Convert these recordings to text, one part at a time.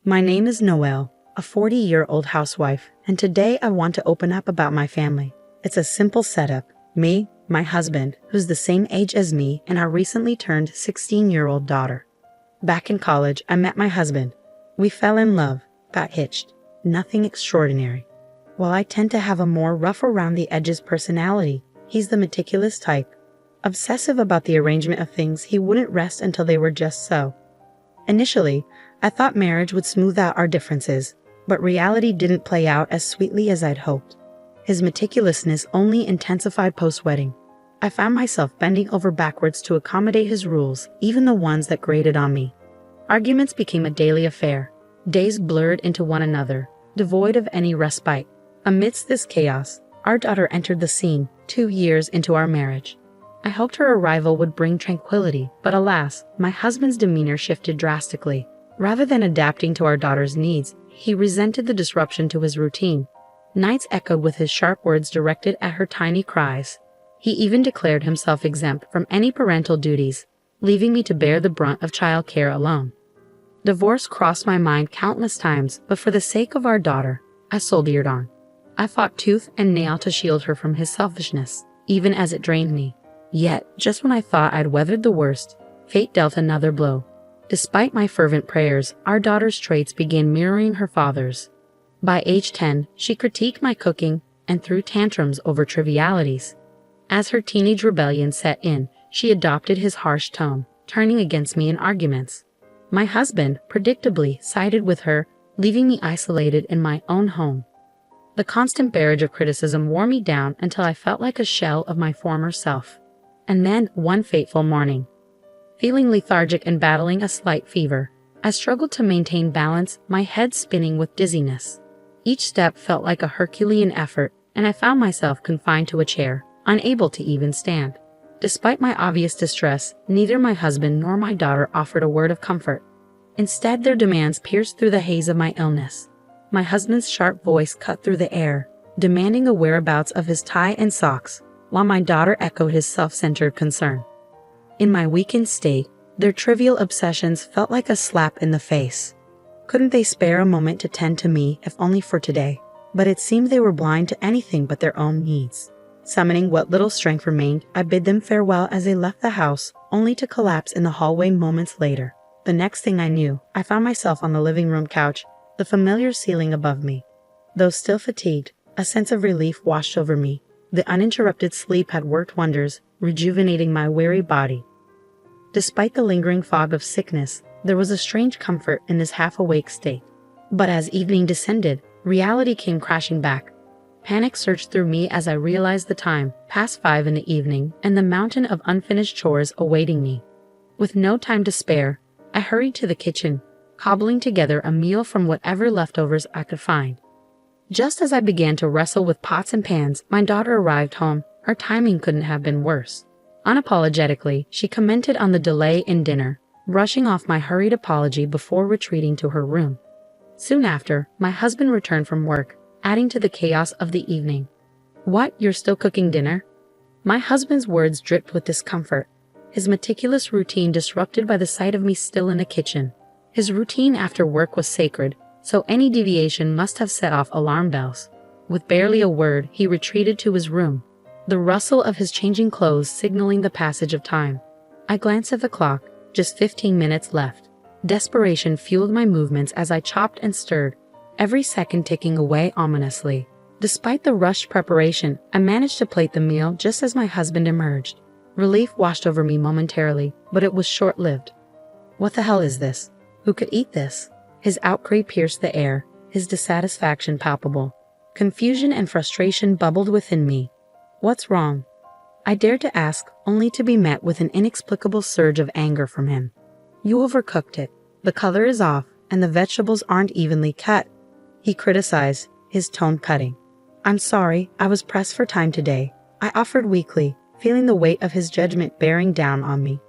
My name is Noelle, a 40-year-old housewife, and today I want to open up about my family. It's a simple setup. Me, my husband, who's the same age as me, and our recently turned 16-year-old daughter. Back in college, I met my husband. We fell in love, got hitched. Nothing extraordinary. While I tend to have a more rough around the edges personality, he's the meticulous type. Obsessive about the arrangement of things, he wouldn't rest until they were just so. Initially, I thought marriage would smooth out our differences, but reality didn't play out as sweetly as I'd hoped. His meticulousness only intensified post-wedding. I found myself bending over backwards to accommodate his rules, even the ones that grated on me. Arguments became a daily affair. Days blurred into one another, devoid of any respite. Amidst this chaos, our daughter entered the scene, 2 years into our marriage. I hoped her arrival would bring tranquility, but alas, my husband's demeanor shifted drastically. Rather than adapting to our daughter's needs, he resented the disruption to his routine. Nights echoed with his sharp words directed at her tiny cries. He even declared himself exempt from any parental duties, leaving me to bear the brunt of childcare alone. Divorce crossed my mind countless times, but for the sake of our daughter, I soldiered on. I fought tooth and nail to shield her from his selfishness, even as it drained me. Yet, just when I thought I'd weathered the worst, fate dealt another blow. Despite my fervent prayers, our daughter's traits began mirroring her father's. By age 10, she critiqued my cooking and threw tantrums over trivialities. As her teenage rebellion set in, she adopted his harsh tone, turning against me in arguments. My husband, predictably, sided with her, leaving me isolated in my own home. The constant barrage of criticism wore me down until I felt like a shell of my former self. And then, one fateful morning, feeling lethargic and battling a slight fever, I struggled to maintain balance, my head spinning with dizziness. Each step felt like a Herculean effort, and I found myself confined to a chair, unable to even stand. Despite my obvious distress, neither my husband nor my daughter offered a word of comfort. Instead, their demands pierced through the haze of my illness. My husband's sharp voice cut through the air, demanding the whereabouts of his tie and socks, while my daughter echoed his self-centered concern. In my weakened state, their trivial obsessions felt like a slap in the face. Couldn't they spare a moment to tend to me, if only for today? But it seemed they were blind to anything but their own needs. Summoning what little strength remained, I bid them farewell as they left the house, only to collapse in the hallway moments later. The next thing I knew, I found myself on the living room couch, the familiar ceiling above me. Though still fatigued, a sense of relief washed over me. The uninterrupted sleep had worked wonders, rejuvenating my weary body. Despite the lingering fog of sickness, there was a strange comfort in this half-awake state. But as evening descended, reality came crashing back. Panic surged through me as I realized the time, past 5 in the evening, and the mountain of unfinished chores awaiting me. With no time to spare, I hurried to the kitchen, cobbling together a meal from whatever leftovers I could find. Just as I began to wrestle with pots and pans, my daughter arrived home. Her timing couldn't have been worse. Unapologetically, she commented on the delay in dinner, brushing off my hurried apology before retreating to her room. Soon after, my husband returned from work, adding to the chaos of the evening. "What, you're still cooking dinner?" My husband's words dripped with discomfort, his meticulous routine disrupted by the sight of me still in the kitchen. His routine after work was sacred, so any deviation must have set off alarm bells. With barely a word, he retreated to his room, the rustle of his changing clothes signaling the passage of time. I glanced at the clock, just 15 minutes left. Desperation fueled my movements as I chopped and stirred, every second ticking away ominously. Despite the rushed preparation, I managed to plate the meal just as my husband emerged. Relief washed over me momentarily, but it was short-lived. "What the hell is this? Who could eat this?" His outcry pierced the air, his dissatisfaction palpable. Confusion and frustration bubbled within me. "What's wrong?" I dared to ask, only to be met with an inexplicable surge of anger from him. "You overcooked it. The color is off, and the vegetables aren't evenly cut," he criticized, his tone cutting. "I'm sorry, I was pressed for time today," I offered weakly, feeling the weight of his judgment bearing down on me.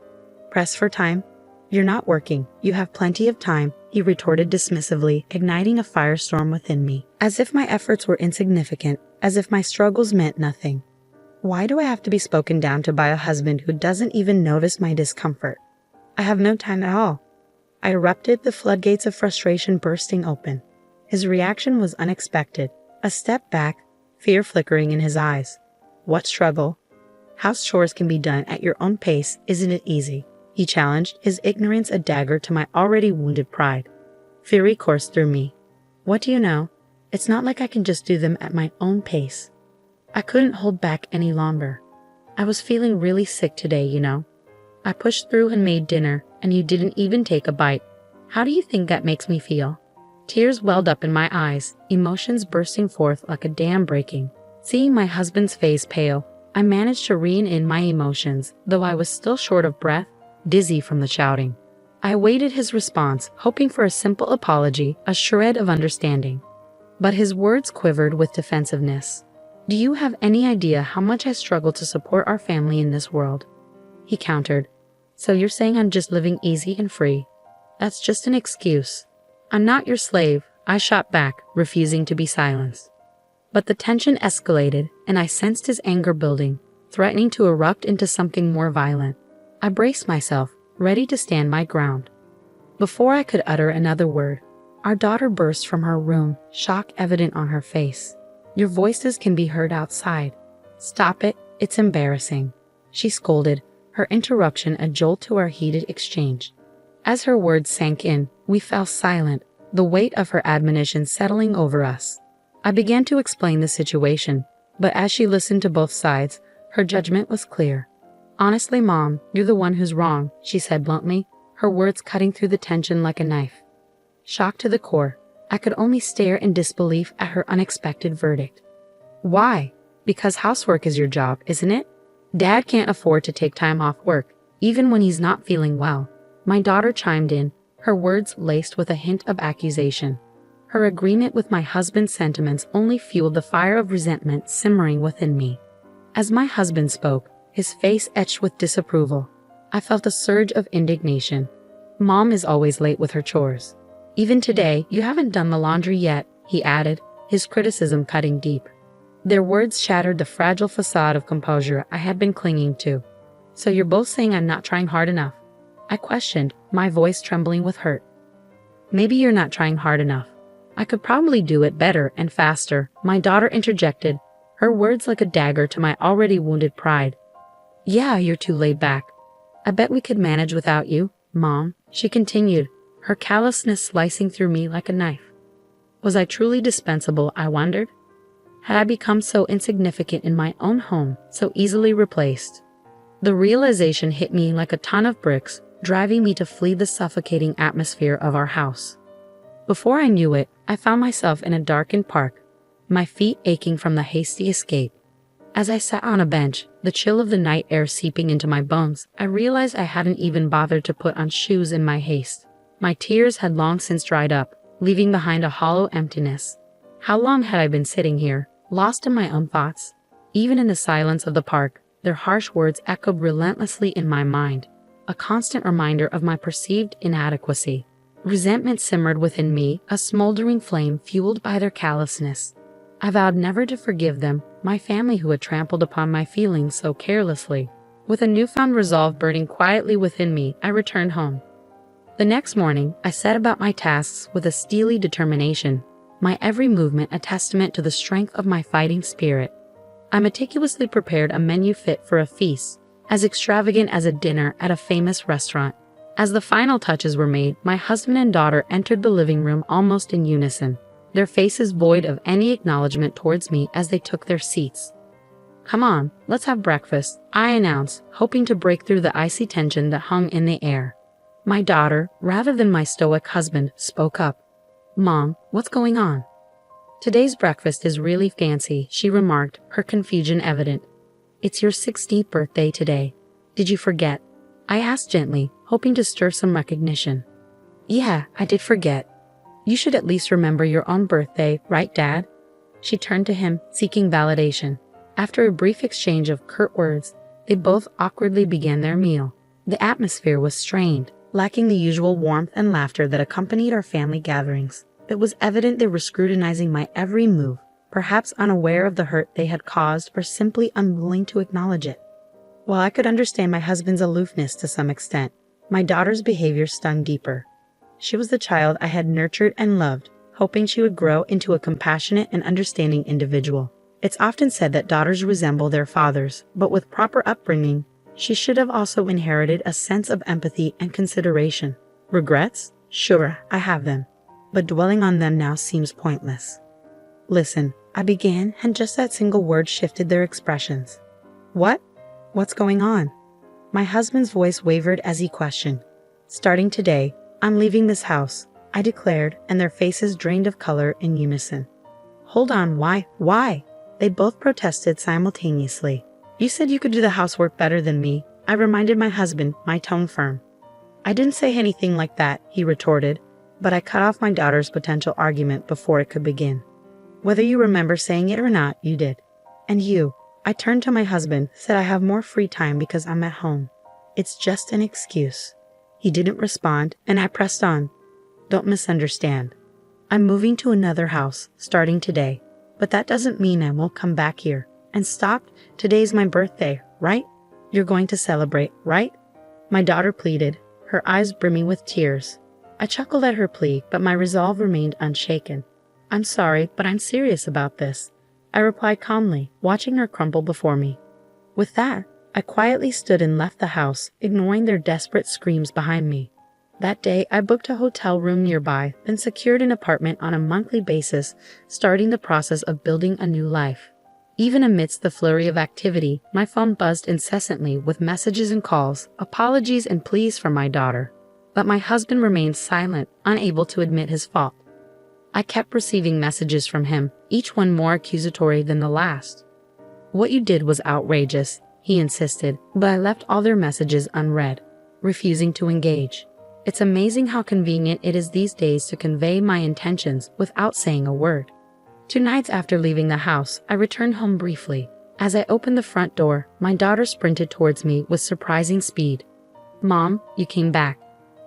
"Pressed for time? You're not working. You have plenty of time," he retorted dismissively, igniting a firestorm within me. As if my efforts were insignificant, as if my struggles meant nothing. Why do I have to be spoken down to by a husband who doesn't even notice my discomfort? I have no time at all. I erupted, the floodgates of frustration bursting open. His reaction was unexpected. A step back, fear flickering in his eyes. What struggle? House chores can be done at your own pace, isn't it easy? He challenged, his ignorance a dagger to my already wounded pride. Fury coursed through me. What do you know? It's not like I can just do them at my own pace. I couldn't hold back any longer. I was feeling really sick today, you know. I pushed through and made dinner, and you didn't even take a bite. How do you think that makes me feel? Tears welled up in my eyes, emotions bursting forth like a dam breaking. Seeing my husband's face pale, I managed to rein in my emotions, though I was still short of breath, dizzy from the shouting. I awaited his response, hoping for a simple apology, a shred of understanding. But his words quivered with defensiveness. Do you have any idea how much I struggle to support our family in this world? He countered. So you're saying I'm just living easy and free? That's just an excuse. I'm not your slave, I shot back, refusing to be silenced. But the tension escalated, and I sensed his anger building, threatening to erupt into something more violent. I braced myself, ready to stand my ground. Before I could utter another word, our daughter burst from her room, shock evident on her face. Your voices can be heard outside. Stop it, it's embarrassing. She scolded, her interruption a jolt to our heated exchange. As her words sank in, we fell silent, the weight of her admonition settling over us. I began to explain the situation, but as she listened to both sides, her judgment was clear. Honestly, Mom, you're the one who's wrong, she said bluntly, her words cutting through the tension like a knife. Shocked to the core, I could only stare in disbelief at her unexpected verdict. Why? Because housework is your job, isn't it? Dad can't afford to take time off work, even when he's not feeling well. My daughter chimed in, her words laced with a hint of accusation. Her agreement with my husband's sentiments only fueled the fire of resentment simmering within me. As my husband spoke, his face etched with disapproval, I felt a surge of indignation. Mom is always late with her chores. Even today, you haven't done the laundry yet, he added, his criticism cutting deep. Their words shattered the fragile facade of composure I had been clinging to. So you're both saying I'm not trying hard enough? I questioned, my voice trembling with hurt. Maybe you're not trying hard enough. I could probably do it better and faster, my daughter interjected, her words like a dagger to my already wounded pride. Yeah, you're too laid back. I bet we could manage without you, Mom, she continued, her callousness slicing through me like a knife. Was I truly dispensable, I wondered? Had I become so insignificant in my own home, so easily replaced? The realization hit me like a ton of bricks, driving me to flee the suffocating atmosphere of our house. Before I knew it, I found myself in a darkened park, my feet aching from the hasty escape. As I sat on a bench, the chill of the night air seeping into my bones, I realized I hadn't even bothered to put on shoes in my haste. My tears had long since dried up, leaving behind a hollow emptiness. How long had I been sitting here, lost in my own thoughts? Even in the silence of the park, their harsh words echoed relentlessly in my mind, a constant reminder of my perceived inadequacy. Resentment simmered within me, a smoldering flame fueled by their callousness. I vowed never to forgive them, my family who had trampled upon my feelings so carelessly. With a newfound resolve burning quietly within me, I returned home. The next morning, I set about my tasks with a steely determination, my every movement a testament to the strength of my fighting spirit. I meticulously prepared a menu fit for a feast, as extravagant as a dinner at a famous restaurant. As the final touches were made, my husband and daughter entered the living room almost in unison, their faces void of any acknowledgement towards me as they took their seats. Come on, let's have breakfast, I announced, hoping to break through the icy tension that hung in the air. My daughter, rather than my stoic husband, spoke up. Mom, what's going on? Today's breakfast is really fancy, she remarked, her confusion evident. It's your 16th birthday today. Did you forget? I asked gently, hoping to stir some recognition. Yeah, I did forget. You should at least remember your own birthday, right, Dad? She turned to him, seeking validation. After a brief exchange of curt words, they both awkwardly began their meal. The atmosphere was strained, lacking the usual warmth and laughter that accompanied our family gatherings. It was evident they were scrutinizing my every move, perhaps unaware of the hurt they had caused or simply unwilling to acknowledge it. While I could understand my husband's aloofness to some extent, my daughter's behavior stung deeper. She was the child I had nurtured and loved, hoping she would grow into a compassionate and understanding individual. It's often said that daughters resemble their fathers, but with proper upbringing, she should have also inherited a sense of empathy and consideration. Regrets? Sure, I have them, but dwelling on them now seems pointless. Listen, I began, and just that single word shifted their expressions. What? What's going on? My husband's voice wavered as he questioned. Starting today, I'm leaving this house, I declared, and their faces drained of color in unison. Hold on, why? Why? They both protested simultaneously. You said you could do the housework better than me, I reminded my husband, my tone firm. I didn't say anything like that, he retorted, but I cut off my daughter's potential argument before it could begin. Whether you remember saying it or not, you did. And you, I turned to my husband, said I have more free time because I'm at home. It's just an excuse. He didn't respond, and I pressed on. Don't misunderstand. I'm moving to another house, starting today, but that doesn't mean I won't come back here. And stop, today's my birthday, right? You're going to celebrate, right? My daughter pleaded, her eyes brimming with tears. I chuckled at her plea, but my resolve remained unshaken. I'm sorry, but I'm serious about this, I replied calmly, watching her crumble before me. With that, I quietly stood and left the house, ignoring their desperate screams behind me. That day, I booked a hotel room nearby, then secured an apartment on a monthly basis, starting the process of building a new life. Even amidst the flurry of activity, my phone buzzed incessantly with messages and calls, apologies and pleas from my daughter. But my husband remained silent, unable to admit his fault. I kept receiving messages from him, each one more accusatory than the last. What you did was outrageous, he insisted, but I left all their messages unread, refusing to engage. It's amazing how convenient it is these days to convey my intentions without saying a word. 2 nights after leaving the house, I returned home briefly. As I opened the front door, my daughter sprinted towards me with surprising speed. Mom, you came back,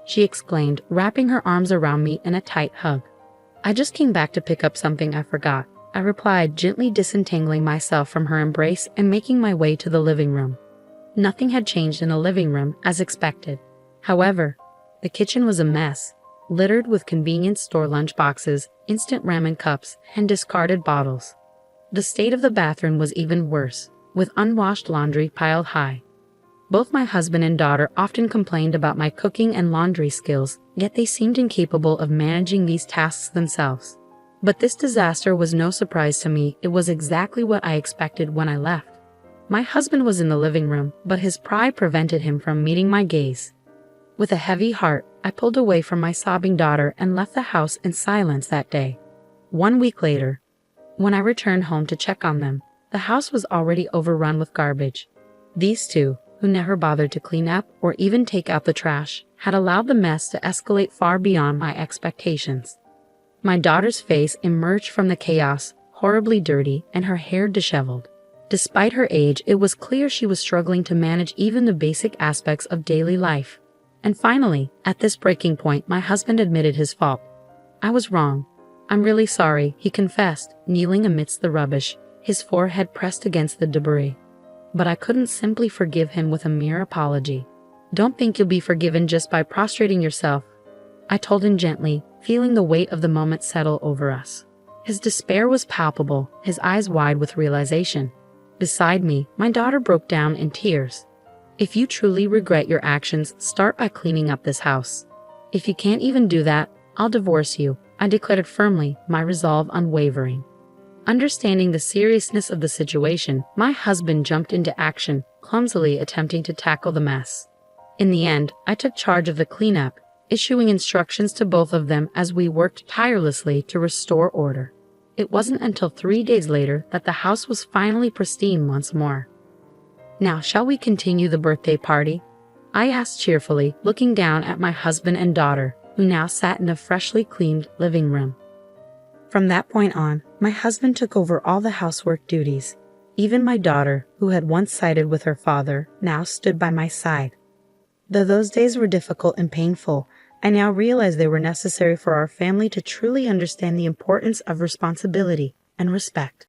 she exclaimed, wrapping her arms around me in a tight hug. I just came back to pick up something I forgot, I replied, gently disentangling myself from her embrace and making my way to the living room. Nothing had changed in the living room, as expected. However, the kitchen was a mess, littered with convenience store lunchboxes, instant ramen cups, and discarded bottles. The state of the bathroom was even worse, with unwashed laundry piled high. Both my husband and daughter often complained about my cooking and laundry skills, yet they seemed incapable of managing these tasks themselves. But this disaster was no surprise to me. It was exactly what I expected when I left. My husband was in the living room, but his pride prevented him from meeting my gaze. With a heavy heart, I pulled away from my sobbing daughter and left the house in silence that day. 1 week later, when I returned home to check on them, the house was already overrun with garbage. These two, who never bothered to clean up or even take out the trash, had allowed the mess to escalate far beyond my expectations. My daughter's face emerged from the chaos, horribly dirty, and her hair disheveled. Despite her age, it was clear she was struggling to manage even the basic aspects of daily life. And finally, at this breaking point, my husband admitted his fault. I was wrong. I'm really sorry, he confessed, kneeling amidst the rubbish, his forehead pressed against the debris. But I couldn't simply forgive him with a mere apology. Don't think you'll be forgiven just by prostrating yourself, I told him gently, feeling the weight of the moment settle over us. His despair was palpable, his eyes wide with realization. Beside me, my daughter broke down in tears. If you truly regret your actions, start by cleaning up this house. If you can't even do that, I'll divorce you, I declared firmly, my resolve unwavering. Understanding the seriousness of the situation, my husband jumped into action, clumsily attempting to tackle the mess. In the end, I took charge of the cleanup, issuing instructions to both of them as we worked tirelessly to restore order. It wasn't until 3 days later that the house was finally pristine once more. Now, shall we continue the birthday party? I asked cheerfully, looking down at my husband and daughter, who now sat in a freshly cleaned living room. From that point on, my husband took over all the housework duties. Even my daughter, who had once sided with her father, now stood by my side. Though those days were difficult and painful, I now realize they were necessary for our family to truly understand the importance of responsibility and respect.